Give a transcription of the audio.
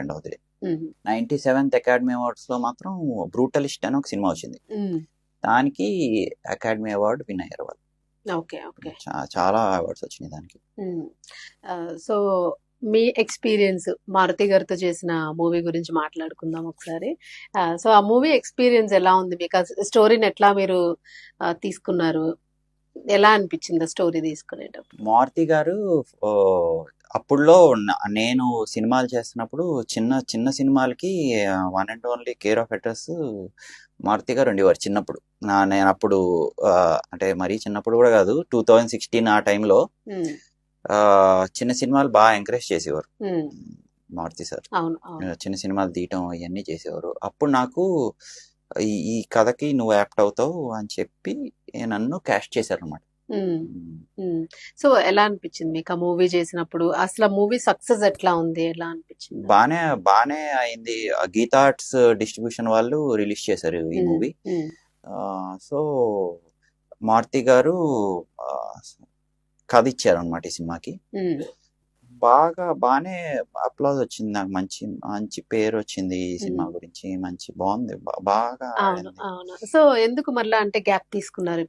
End of the day. 97th academy awards లో మాత్రం brutalist అని ఒక సినిమా వచ్చింది, దానికి అకాడమీ అవార్డు విన్ అయ్యారు వాళ్ళు. Okay okay. చాలా అవార్డ్స్ వచ్చినాయి దానికి. సో మీ ఎక్స్పీరియన్స్ మారుతి గారితో చేసిన మూవీ గురించి మాట్లాడుకుందాం ఒకసారి. సో ఆ మూవీ ఎక్స్పీరియన్స్ ఎలా ఉంది మీకు? స్టోరీని ఎట్లా మీరు తీసుకున్నారు? ఎలా అనిపించింది స్టోరీ తీసుకునేటప్పుడు? మారుతి గారు అప్పుడులో నేను సినిమాలు చేస్తున్నప్పుడు చిన్న చిన్న సినిమాలకి one and only care of address Maruti garu ఉండేవారు చిన్నప్పుడు. నేను అప్పుడు అంటే మరీ చిన్నప్పుడు కూడా కాదు, 2016 ఆ టైంలో చిన్న సినిమాలు బాగా ఎంకరేజ్ చేసేవారు మారుతి సార్. చిన్న సినిమాలు తీయటం ఇవన్నీ చేసేవారు. అప్పుడు నాకు ఈ కథకి నువ్వు యాప్ట్ అవుతావు అని చెప్పి నన్ను క్యాస్ట్ చేశారు అనమాట. సో ఎలా అనిపించింది మీకు ఆ మూవీ చేసినప్పుడు? అసలు మూవీ సక్సెస్ ఎట్లా ఉంది, ఎలా అనిపించింది? బానే అయింది. గీతా ఆర్ట్స్ డిస్ట్రిబ్యూషన్ వాళ్ళు రిలీజ్ చేశారు ఈ మూవీ. సో మారుతి గారు కథ ఇచ్చారు అనమాట ఈ సినిమాకి. బానే అప్లాజ్ వచ్చింది, నాకు మంచి మంచి పేరు వచ్చింది ఈ సినిమా గురించి. మంచి బాగుంది, బాగా. సో ఎందుకు మళ్ళీ అంటే గ్యాప్ తీసుకున్నారు?